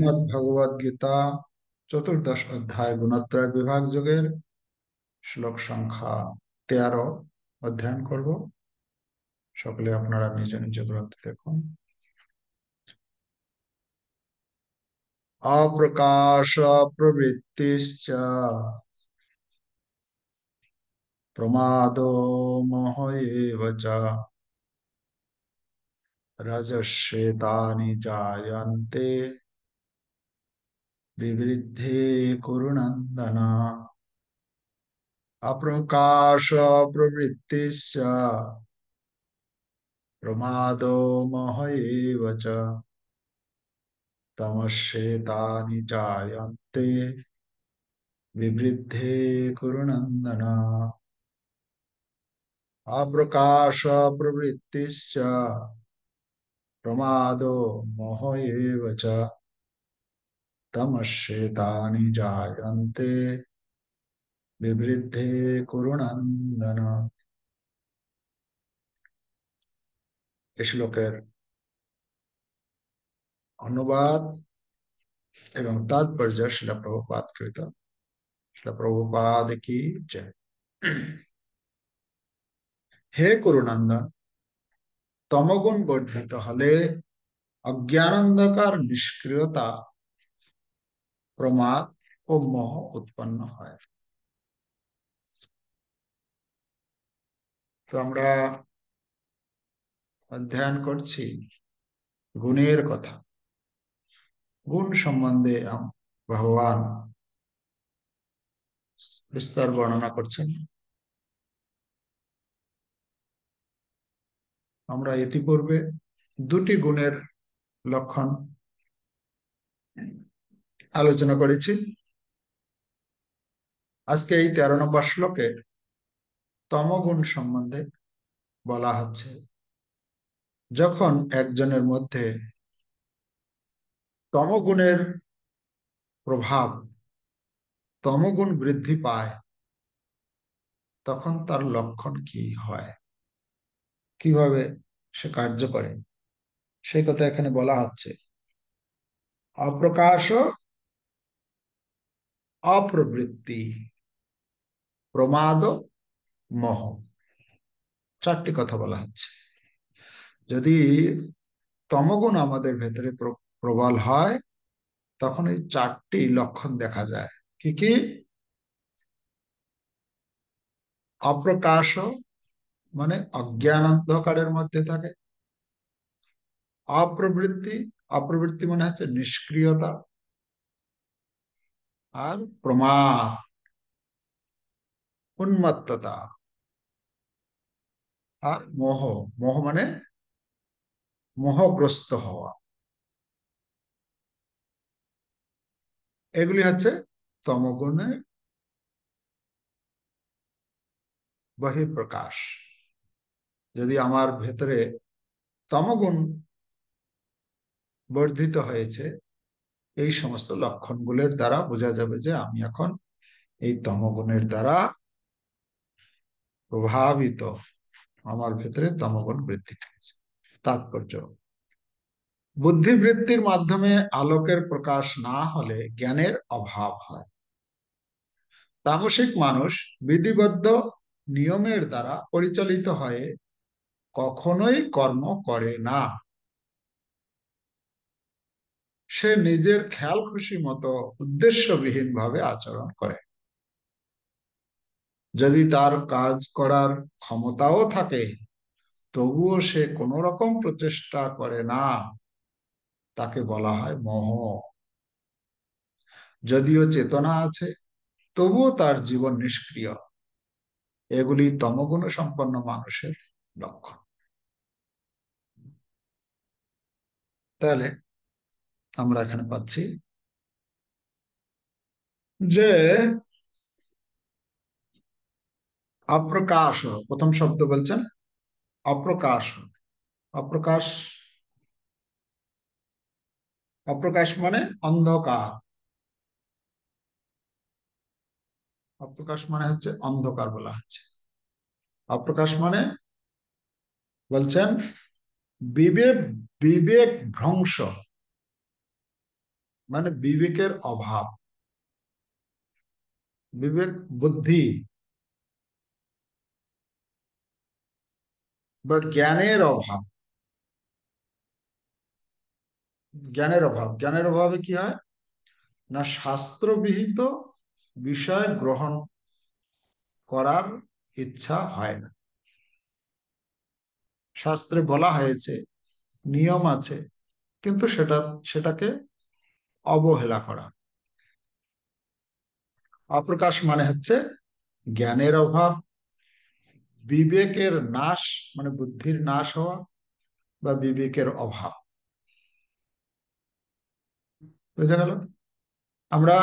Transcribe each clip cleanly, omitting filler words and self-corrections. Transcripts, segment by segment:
ভগবদ গীতা চতুর্দশ অধ্যায় গুণত্রয় বিভাগ যোগের শ্লোক সংখ্যা 13 অধ্যয়ন করব। সকলে আপনারা নিজ নিজ গ্রন্থে দেখুন। অপ্রকাশ প্রবৃত্তিশ্চ প্রমাদো মোহ এব চ রজস্যেতানি জায়ন্তে বিবৃদ্ধে কুরু নন্দন। অপ্রকাশ প্রবৃত্তিশ্চ প্রমাদো মোহ এব চ তমস্যেতানি জায়ন্তে বিবৃদ্ধে কুরু নন্দন। অপ্রকাশ প্রবৃত্তিশ্চ প্রমাদো মোহ এব চ তমস্যেতানি জায়ন্তে বিবৃদ্ধে কুরু নন্দন। এই শ্লোকের অনুবাদ এবং তাৎপর্য শিলা প্রভুপাদ কৃত। শিলা প্রভুপাদ কি জয়। হে কুরুনন্দন, তমগুণ বর্ধিত হলে অজ্ঞানান্ধকার, নিষ্ক্রিয়তা, প্রমাদ ও মোহ উৎপন্ন হয়। তো আমরা অধ্যয়ন করছি গুণের কথা। গুণ সম্বন্ধে ভগবান বিস্তার বর্ণনা করছেন। আমরা ইতিপূর্বে দুটি গুণের লক্ষণ আলোচনা করেছি। আজকে এই 13 নম্বর শ্লোকে তমগুণ সম্বন্ধে বলা হচ্ছে। যখন একজনের মধ্যে তমগুণের প্রভাব, তমগুণ বৃদ্ধি পায়, তখন তার লক্ষণ কি হয়, কিভাবে সে কার্য করে, সেই কথা এখানে বলা হচ্ছে। অপ্রকাশ, অপ্রবৃত্তি, প্রমাদ, মোহ, চারটি কথা বলা হচ্ছে। যদি তমগুণ আমাদের ভেতরে প্রবল হয়, তখন এই চারটি লক্ষণ দেখা যায়। কি কি? অপ্রকাশ মানে অজ্ঞান অন্ধকারের মধ্যে থাকে। অপ্রবৃত্তি, অপ্রবৃত্তি মানে হচ্ছে নিষ্ক্রিয়তা। আর প্রমাদ, উন্মত্ততা। আর মোহ, মোহ মানে মোহগ্রস্ত হওয়া। এগুলি হচ্ছে তমগুণের বহিঃপ্রকাশ। যদি আমার ভেতরে তমগুণ বর্ধিত হয়েছে, এই সমস্ত লক্ষণগুলোর দ্বারা বোঝা যাবে যে আমি এখন এই তমগুণের দ্বারা প্রভাবিত, আমার ভেতরে তমগুণ বৃদ্ধি পেয়েছে। তাৎপর্য: বুদ্ধিবৃত্তির মাধ্যমে আলোকের প্রকাশ না হলে জ্ঞানের অভাব হয়। তামসিক মানুষ বিধিবদ্ধ নিয়মের দ্বারা পরিচালিত হয়ে কখনোই কর্ম করে না। সে নিজের খেয়াল খুশি মতো উদ্দেশ্যবিহীন ভাবে আচরণ করে। যদি তার কাজ করার ক্ষমতাও থাকে, তবুও সে কোনো রকম প্রচেষ্টা করে না। তাকে বলা হয় মোহ। যদিও চেতনা আছে, তবুও তার জীবন নিষ্ক্রিয়। এগুলি তমগুণ সম্পন্ন মানুষের লক্ষণ। তাহলে আমরা এখানে পাচ্ছি যে অপ্রকাশ, প্রথম শব্দ বলছেন অপ্রকাশ। অপ্রকাশ, অপ্রকাশ মানে অন্ধকার। অপ্রকাশ মানে হচ্ছে অন্ধকার বলা হচ্ছে। অপ্রকাশ মানে বলছেন বিবেক, বিবেক ভ্রংশ। মানে বিবেকের অভাব, বিবেক বুদ্ধি বা জ্ঞানের অভাব। জ্ঞানের অভাবে কি হয় না, শাস্ত্রবিহিত বিষয় গ্রহণ করার ইচ্ছা হয় না। শাস্ত্রে বলা হয়েছে, নিয়ম আছে, কিন্তু সেটাকে অবহেলা করা। অপ্রকাশ মানে হচ্ছে জ্ঞানের অভাব, বিবেকের নাশ, মানে বুদ্ধির নাশ হওয়া বা বিবেকের অভাব। বুঝা গেল? আমরা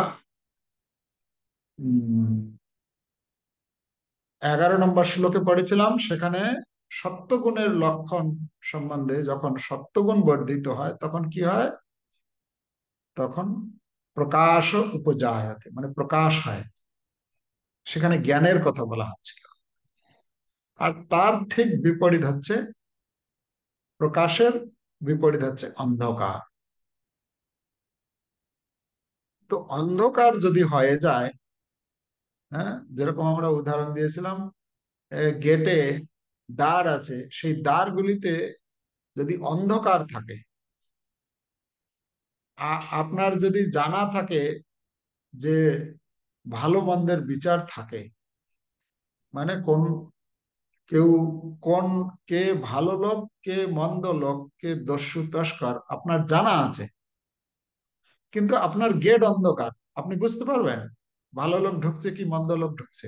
11 নম্বর শ্লোকে পড়েছিলাম, সেখানে সত্যগুণের লক্ষণ সম্বন্ধে, যখন সত্যগুণ বর্ধিত হয় তখন কি হয়, তখন প্রকাশ উপজায়তে, মানে প্রকাশ হয়। সেখানে জ্ঞানের কথা বলা হচ্ছিল। আর তার ঠিক বিপরীত হচ্ছে, প্রকাশের বিপরীত হচ্ছে অন্ধকার। তো অন্ধকার যদি হয়ে যায়, হ্যাঁ, যেরকম আমরা উদাহরণ দিয়েছিলাম, গেটে দ্বার আছে, সেই দ্বারগুলিতে যদি অন্ধকার থাকে, আপনার যদি জানা থাকে যে ভালো মন্দের বিচার থাকে, মানে কেউ কোন কে ভালো লোক, কে মন্দ লোক, কে দস্যু তস্কর আপনার জানা আছে, কিন্তু আপনার গেট অন্ধকার, আপনি বুঝতে পারবেন ভালো লোক ঢুকছে কি মন্দ লোক ঢুকছে।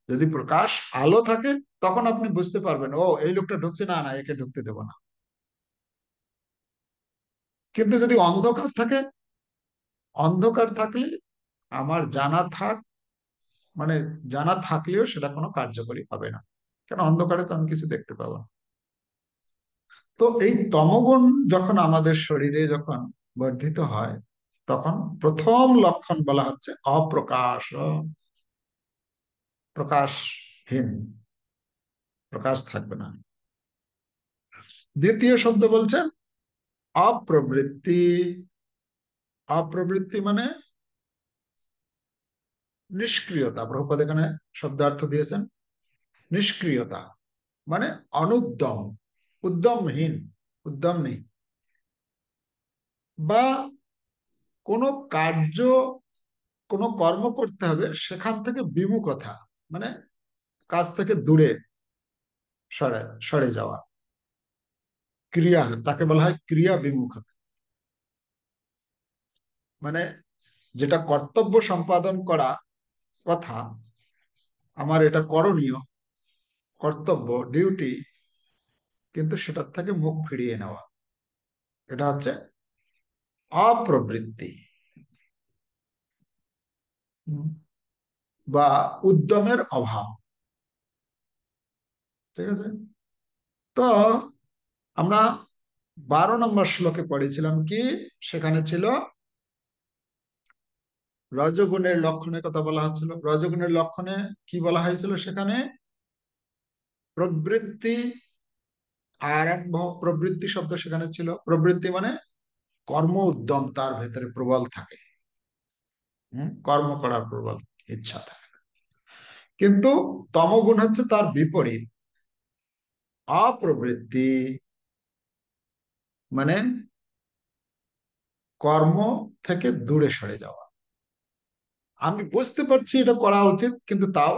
যদি প্রকাশ আলো থাকে, তখন আপনি বুঝতে পারবেন, ও এই লোকটা ঢুকছে, না না একে ঢুকতে দেবো না। কিন্তু যদি অন্ধকার থাকে, অন্ধকার থাকলে আমার জানা থাক, মানে জানা থাকলেও সেটা কোনো কার্যকরী হবে না, কেন অন্ধকারে তো আমি কিছু দেখতে পাবো না। তো এই তমগুণ যখন আমাদের শরীরে যখন বর্ধিত হয়, তখন প্রথম লক্ষণ বলা হচ্ছে অপ্রকাশ, প্রকাশহীন, প্রকাশ থাকবে না। দ্বিতীয় শব্দ বলছেন অপ্রবৃত্তি। অপ্রবৃত্তি মানে নিষ্ক্রিয়তা। প্রভুপাদ এখানে শব্দার্থ দিয়েছেন নিষ্ক্রিয়তা, মানে অনুদ্যম, উদ্যমহীন, উদ্যম নেই, বা কোনো কার্য, কোনো কর্ম করতে হবে সেখান থেকে বিমুখতা, মানে কাজ থেকে দূরে সরে সরে যাওয়া। ক্রিয়া, তাকে বলা হয় ক্রিয়া বিমুখতা। মানে যেটা কর্তব্য সম্পাদন করা কথা, আমার এটা করণীয়, কর্তব্য, ডিউটি, কিন্তু সেটার থেকে মুখ ফিরিয়ে নেওয়া, এটা হচ্ছে অপ্রবৃত্তি বা উদ্যমের অভাব। ঠিক আছে? তো আমরা 12 নম্বর শ্লোকে পড়েছিলাম কি, সেখানে ছিল রজগুণের লক্ষণের কথা বলা হচ্ছিল। রজগুণের লক্ষণে কি বলা হয়েছিল সেখানে, প্রবৃত্তি আরম্ভ, প্রবৃত্তি শব্দ সেখানে ছিল। প্রবৃত্তি মানে কর্ম উদ্যম তার ভেতরে প্রবল থাকে, কর্ম করার প্রবল ইচ্ছা থাকে। কিন্তু তমগুণ হচ্ছে তার বিপরীত, অপ্রবৃত্তি, মানে কর্ম থেকে দূরে সরে যাওয়া। আমি বুঝতে পারছি এটা করা উচিত, কিন্তু তাও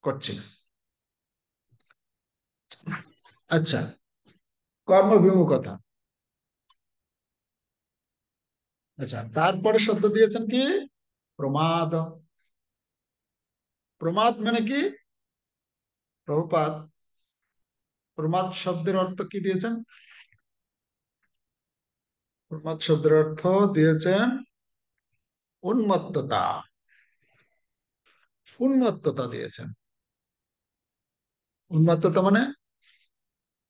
করছি না। আচ্ছা, কর্মবিমুখতা। আচ্ছা, তারপরে শব্দ দিয়েছেন কি, প্রমাদ। প্রমাদ মানে কি, প্রভুপাদ প্রমাদ শব্দের অর্থ কি দিয়েছেন? প্রমাদ শব্দের অর্থ দিয়েছেন উন্মত্ততা। উন্মত্ততা দিয়েছেন। উন্মত্ততা মানে,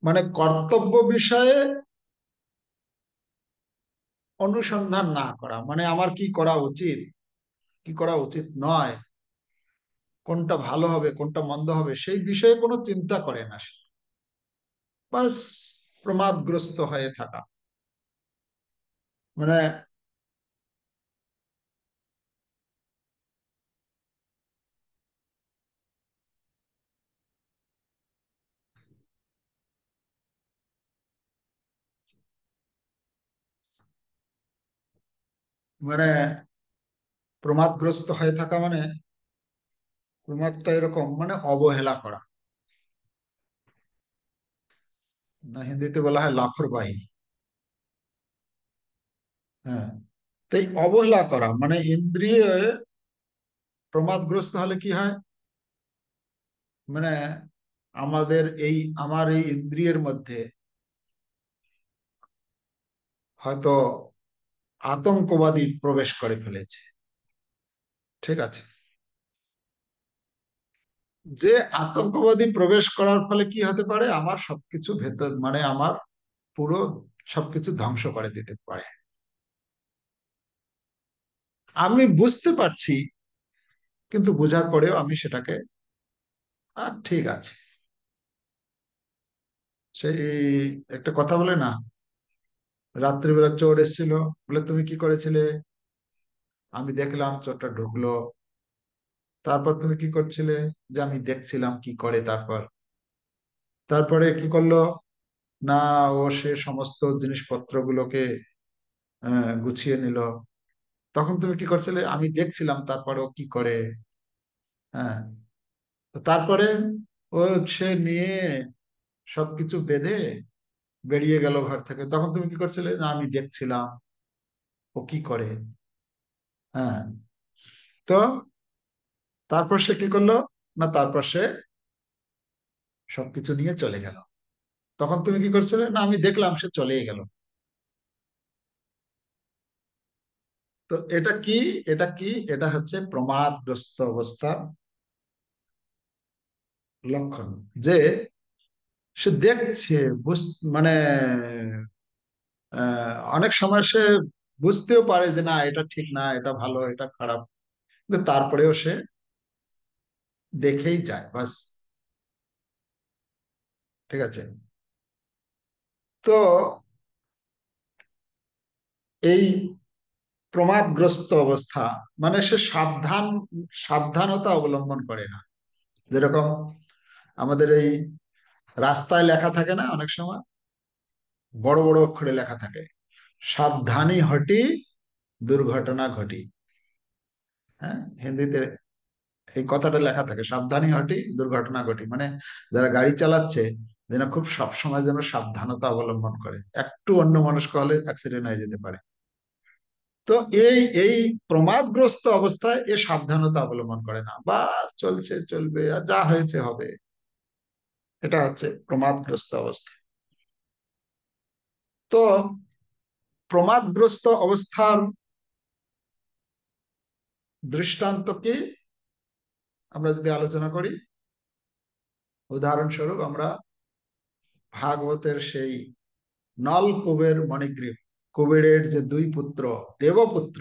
মানে কর্তব্য বিষয়ে অনুসন্ধান না করা, মানে আমার কি করা উচিত, কি করা উচিত নয়, কোনটা ভালো হবে কোনটা মন্দ হবে, সেই বিষয়ে কোনো চিন্তা করে না সে। বাস প্রমাদগ্রস্ত হয়ে থাকা। মানে মানে প্রমাদগ্রস্ত হয়ে থাকা মানে, প্রমাদটা এরকম মানে অবহেলা করা, না হিন্দিতে বলা হয় লাপরবাহি। হ্যাঁ, তো এই অবহেলা করা মানে ইন্দ্রিয় প্রমাদগ্রস্ত হলে কি হয়, মানে আমাদের এই, আমার এই ইন্দ্রিয়ের মধ্যে হয়তো আতঙ্কবাদী প্রবেশ করে ফেলেছে। ঠিক আছে, যে আতঙ্কবাদী প্রবেশ করার ফলে কি হতে পারে, আমার সবকিছু ভেতর মানে আমার পুরো সবকিছু ধ্বংস করে দিতে পারে। আমি বুঝতে পারছি, কিন্তু বোঝার পরেও আমি সেটাকে, ঠিক আছে, সেই একটা কথা বলে না, রাত্রিবেলা চোর এসেছিল, বলে তুমি কি করেছিলে, আমি দেখলাম চোরটা ঢুকলো, তারপর তুমি কি করছিলে, যে আমি দেখছিলাম কি করে, তারপর তারপরে কি করলো, না ও সে সমস্ত জিনিসপত্রগুলোকে গুছিয়ে নিল, তখন তুমি কি করছিলে, আমি দেখছিলাম তারপরে ও কি করে। হ্যাঁ, তো তারপরে ও সে নিয়ে সবকিছু বেঁধে বেরিয়ে গেল ঘর থেকে, তখন তুমি কি করছিলে, না আমি দেখছিলাম ও কি করে। হ্যাঁ, তো তারপর সে কি করলো, না তারপর সে সবকিছু নিয়ে চলে গেল, তখন তুমি কি করছিলে, না আমি দেখলাম সে চলেই গেল। তো এটা কি, এটা কি, এটা হচ্ছে প্রমাদগ্রস্ত অবস্থার লক্ষণ, যে সে দেখছে, মানে অনেক সময় সে বুঝতেও পারে যে না এটা ঠিক না, এটা ভালো, এটা খারাপ, কিন্তু তারপরেও সে দেখেই যায় বাস। ঠিক আছে, তো এই প্রমাদগ্রস্ত অবস্থা মানে সে সাবধানতা অবলম্বন করে না। যেরকম আমাদের এই রাস্তায় লেখা থাকে না, অনেক সময় বড় বড় অক্ষরে লেখা থাকে, সাবধানী হটি দুর্ঘটনা ঘটি। হ্যাঁ, হিন্দিতে এই কথাটা লেখা থাকে, সাবধানী হটি দুর্ঘটনা ঘটি, মানে যারা গাড়ি চালাচ্ছে যেন খুব সবসময় যেন সাবধানতা অবলম্বন করে, একটু অন্যমনস্ক হলে অ্যাক্সিডেন্ট হয়ে যেতে পারে। তো এই এই প্রমাদগ্রস্ত অবস্থায় এ সাবধানতা অবলম্বন করে না, বা চলছে চলবে আর যা হয়েছে হবে, এটা হচ্ছে প্রমাদগ্রস্ত অবস্থা। তো প্রমাদগ্রস্ত অবস্থার দৃষ্টান্ত কি আমরা যদি আলোচনা করি, উদাহরণস্বরূপ আমরা ভাগবতের সেই নল কুবের মণিগ্রীব, কুবেরের যে দুই পুত্র, দেবপুত্র,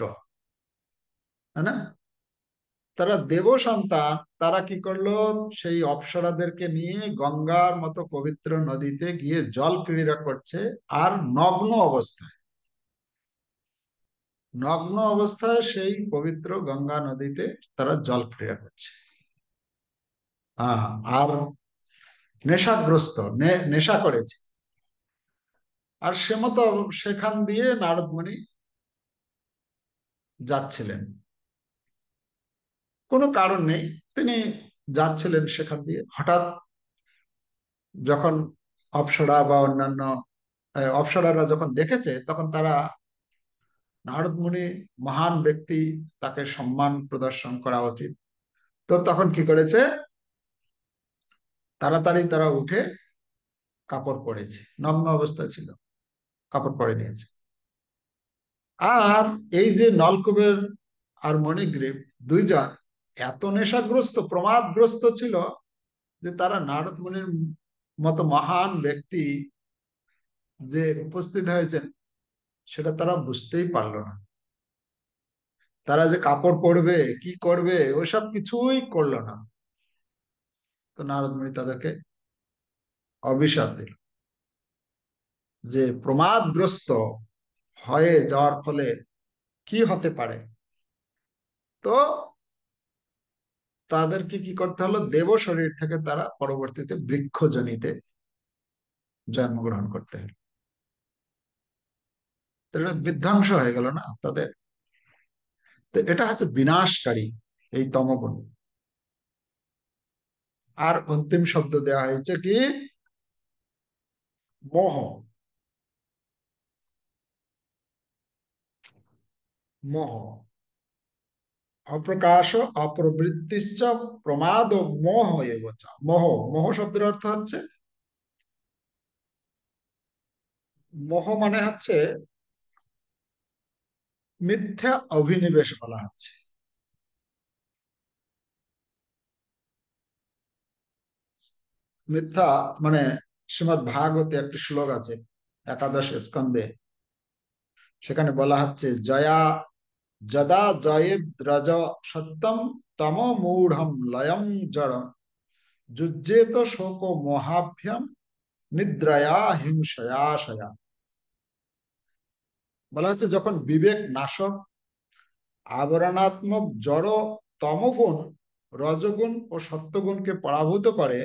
তাই না, তারা দেব সন্তান, তারা কি করলো, সেই অপ্সরাদেরকে নিয়ে গঙ্গার মতো পবিত্র নদীতে গিয়ে জল ক্রীড়া করছে, আর নগ্ন অবস্থায়, নগ্ন অবস্থায় সেই পবিত্র গঙ্গা নদীতে তারা জল ক্রীড়া করছে। হ্যাঁ, আর নেশাগ্রস্ত, নেশা করেছে, আর সে মতো সেখান দিয়ে নারদ মুনি যাচ্ছিলেন, কোনো কারণ নেই, তিনি যাচ্ছিলেন সেখান দিয়ে, হঠাৎ যখন অপ্সরা বা অন্যান্য অপ্সরারা যখন দেখেছে, তখন তারা, নারদ মুনি মহান ব্যক্তি, তাকে সম্মান প্রদর্শন করা উচিত, তো তখন কি করেছে, তাড়াতাড়ি তারা উঠে কাপড় পরেছে, নগ্ন অবস্থায় ছিল, কাপড় পরে নিয়েছে। আর এই যে নলকূবের আর মণিগ্রীব, দুইজন এত নেশাগ্রস্ত প্রমাদগ্রস্ত ছিল, যে তারা নারদ মুনির মতো মহান ব্যক্তি যে উপস্থিত হয়েছেন সেটা তারা বুঝতেই পারলো না। তারা যে কাপড় পরবে কি করবে ওইসব কিছুই করলো না। তো নারদ মুনি তাদেরকে অভিশাপ দিল, যে প্রমাদগ্রস্ত হয়ে যাওয়ার ফলে কি হতে পারে। তো তাদেরকে কি করতে হলো, দেব শরীর থেকে তারা পরবর্তীতে বৃক্ষজনিতে জন্মগ্রহণ করতে হলো। তো এটা বিধ্বংস হয়ে গেল না তাদের। তো এটা হচ্ছে বিনাশকারী এই তমগুণ। আর অন্তিম শব্দ দেওয়া হয়েছে কি, মোহ। মোহ, অপ্রকাশ, অপ্রবৃত্তিশ্চ, প্রমাদ, মোহ এগোচ। মোহ, মোহ শব্দের অর্থ হচ্ছে, মোহ মানে হচ্ছে মিথ্যা অভিনিবেশ বলা হচ্ছে। মিথ্যা মানে, শ্রীমৎ ভাগবতে একটি শ্লোক আছে, একাদশ স্কন্ধে, সেখানে বলা হচ্ছে, জয়া যদা জয়েদ রজ সত্যম তম মূঢ়ম লয়ম জড়ম যুজ্যেত শোক মোহাভ্যম নিদ্রয়া হিংসয়াশয়া। বলা হচ্ছে যখন বিবেক নাশক আবরণাত্মক জড় তমগুণ রজগুণ ও সত্যগুণকে পরাভূত করে।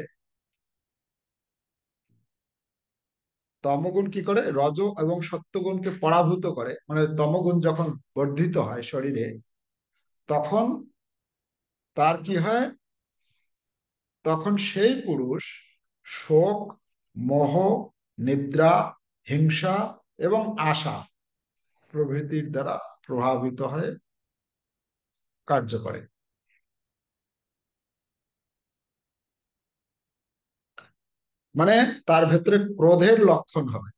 তমগুণ কি করে, রজ এবং সত্যগুণকে পরাভূত করে, মানে তমগুণ যখন বর্ধিত হয় শরীরে, তখন তার কি হয়, তখন সেই পুরুষ শোক, মোহ, নিদ্রা, হিংসা এবং আশা প্রভৃতির দ্বারা প্রভাবিত হয়ে কার্য করে। মানে তার ভেতরে ক্রোধের লক্ষণ হবে।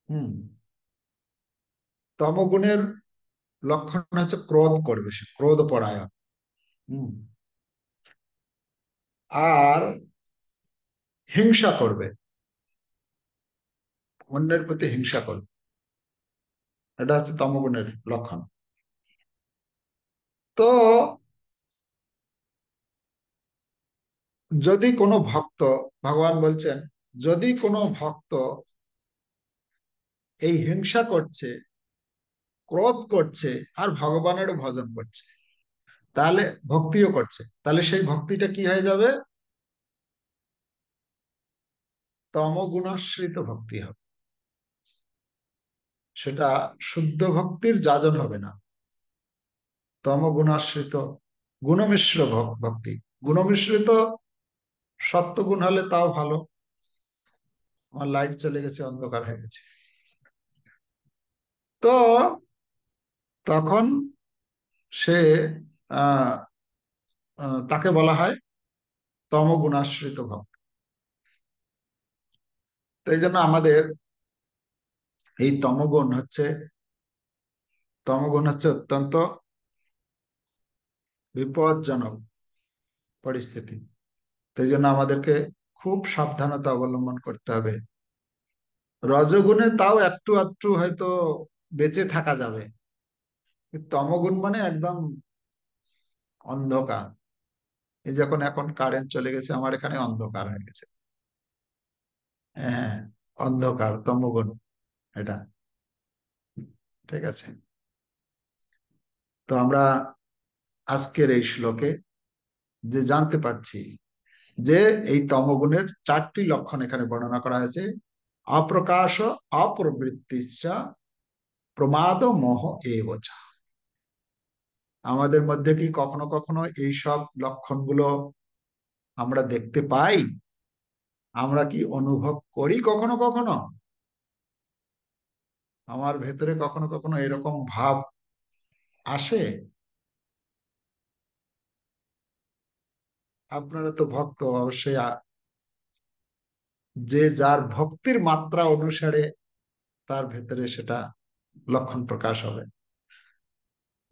হুম, তমগুণের লক্ষণ হচ্ছে ক্রোধ করবে, সে ক্রোধ পরায়ণ। হুম, আর হিংসা করবে, অন্যের প্রতি হিংসা করবে, এটা হচ্ছে তমগুণের লক্ষণ। তো যদি কোনো ভক্ত, ভগবান বলছেন, যদি কোনো ভক্ত এই হিংসা করছে, ক্রোধ করছে, আর ভগবানেরও ভজন করছে, তাহলে ভক্তিও করছে, তাহলে সেই ভক্তিটা কি হয়ে যাবে, তমগুণাশ্রিত ভক্তি হবে। সেটা শুদ্ধ ভক্তির যাজন হবে না, তমগুণাশ্রিত গুণমিশ্র ভক্তি। গুণমিশ্রিত সত্যগুণ হলে তাও ভালো। আমার লাইট চলে গেছে, অন্ধকার হয়ে গেছে। তো তখন সে আহ তাকে বলা হয় তমগুণাশ্রিত ভক্ত। তো এই জন্য আমাদের এই তমগুণ হচ্ছে অত্যন্ত বিপজ্জনক পরিস্থিতি। তো এই জন্য আমাদেরকে খুব সাবধানতা অবলম্বন করতে হবে। রজগুণে তাও একটু আধটু হয়তো বেঁচে থাকা যাবে, কিন্তু তমগুণ মানে একদম অন্ধকার। এই যখন এখন কারেন্ট চলে গেছে, আমার এখানে অন্ধকার হয়ে গেছে। হ্যাঁ, অন্ধকার তমগুণ এটা। ঠিক আছে। তো আমরা আজকের এই শ্লোকে যে জানতে পারছি যে এই তমগুণের চারটি লক্ষণ এখানে বর্ণনা করা হয়েছে, অপ্রকাশ, অপ্রবৃত্তিশ্চ, প্রমাদ, মোহ এবচ। আমাদের মধ্যে কি কখনো কখনো এই সব লক্ষণগুলো আমরা দেখতে পাই? আমরা কি অনুভব করি কখনো কখনো? আমার ভেতরে কখনো কখনো এরকম ভাব আসে? আপনারা তো ভক্ত, অবশ্যই যে যার ভক্তির মাত্রা অনুসারে তার ভেতরে সেটা লক্ষণ প্রকাশ হবে।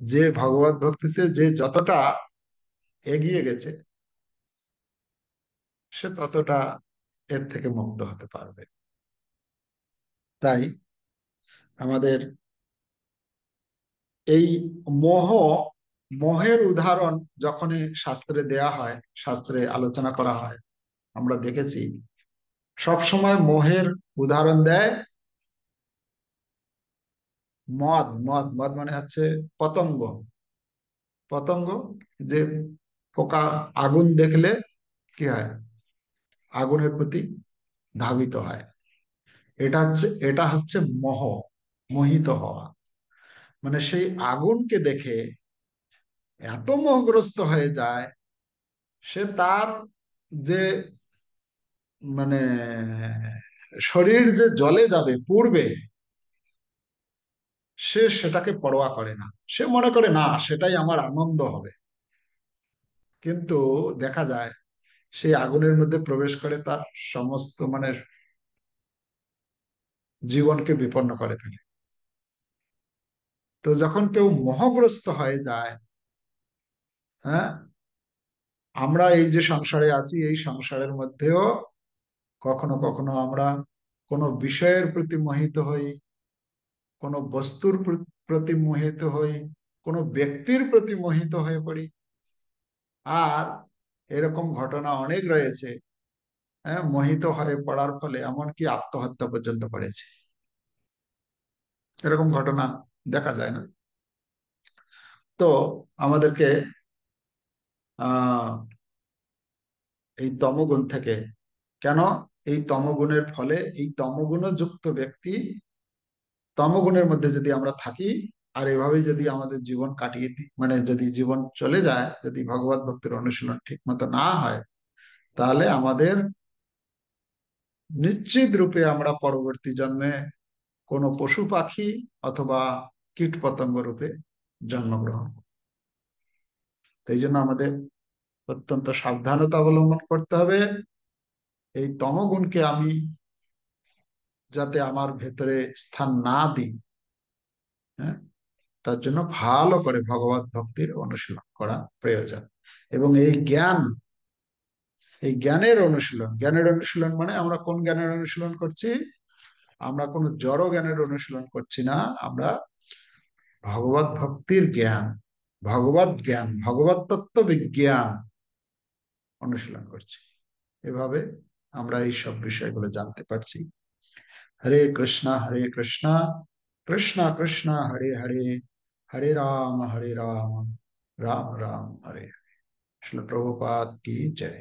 যে ভগবত ভক্তিতে যে যতটা এগিয়ে গেছে, সে ততটা এর থেকে মুক্ত হতে পারবে। তাই আমাদের এই মোহ, মোহের উদাহরণ যখনই শাস্ত্রে দেয়া হয়, শাস্ত্রে আলোচনা করা হয়, আমরা দেখেছি সব সময় মোহের উদাহরণ দেয় মদ মদ মদ মানে হচ্ছে পতঙ্গ। পতঙ্গ, যে পোকা আগুন দেখলে কি হয়, আগুনের প্রতি ধাবিত হয়। এটা হচ্ছে মোহ, মোহিত হওয়া। মানে সেই আগুনকে দেখে এত মোহগ্রস্ত হয়ে যায়, সে তার যে মানে শরীর যে জলে যাবে পূর্বে, সে সেটাকে পরোয়া করে না। সে মনে করে না সেটাই আমার আনন্দ হবে। কিন্তু দেখা যায় সেই আগুনের মধ্যে প্রবেশ করে তার সমস্ত জীবনকে বিপন্ন করে ফেলে। তো যখন কেউ মোহগ্রস্ত হয়ে যায়, হ্যাঁ, আমরা এই যে সংসারে আছি, এই সংসারের মধ্যেও কখনো কখনো আমরা কোনো বিষয়ের প্রতি মোহিত হই, কোনো বস্তুর প্রতি মোহিত হই, কোনো ব্যক্তির প্রতি মোহিত হয়ে পড়ি। আর এরকম ঘটনা অনেক রয়েছে। হ্যাঁ, মোহিত হয়ে পড়ার ফলে এমনকি আত্মহত্যা পর্যন্ত করেছে। এরকম ঘটনা দেখা যায় না? তো আমাদেরকে আহ এই তমগুণ থেকে, কেন, এই তমগুণের ফলে এই তমগুণ যুক্ত ব্যক্তি, তমগুণের মধ্যে যদি আমরা থাকি আর এভাবেই যদি আমাদের জীবন কাটিয়ে দিই, যদি জীবন চলে যায়, যদি ভগবত ভক্তির অনুশীলন ঠিক মতো না হয়, তাহলে আমাদের নিশ্চিত রূপে আমরা পরবর্তী জন্মে কোনো পশু পাখি অথবা কীট পতঙ্গ রূপে জন্মগ্রহণ করব। এই জন্য আমাদের অত্যন্ত সাবধানতা অবলম্বন করতে হবে। এই তমগুণকে আমি যাতে আমার ভেতরে স্থান না দিই, হ্যাঁ, তার জন্য ভালো করে ভগবত ভক্তির অনুশীলন করা প্রয়োজন। এবং এই জ্ঞানের অনুশীলন, জ্ঞানের অনুশীলন মানে আমরা কোন জ্ঞানের অনুশীলন করছি? আমরা কোনো জড় জ্ঞানের অনুশীলন করছি না। আমরা ভগবত ভক্তির জ্ঞান, ভগবত জ্ঞান, ভগবত তত্ত্ব বিজ্ঞান অনুশীলন করছি। এভাবে আমরা এই সব বিষয়গুলো জানতে পারছি। হরে কৃষ্ণ কৃষ্ণ কৃষ্ণ হরে হরে, হরে রাম রাম রাম হরে। श्रील प्रभुपाद की जय।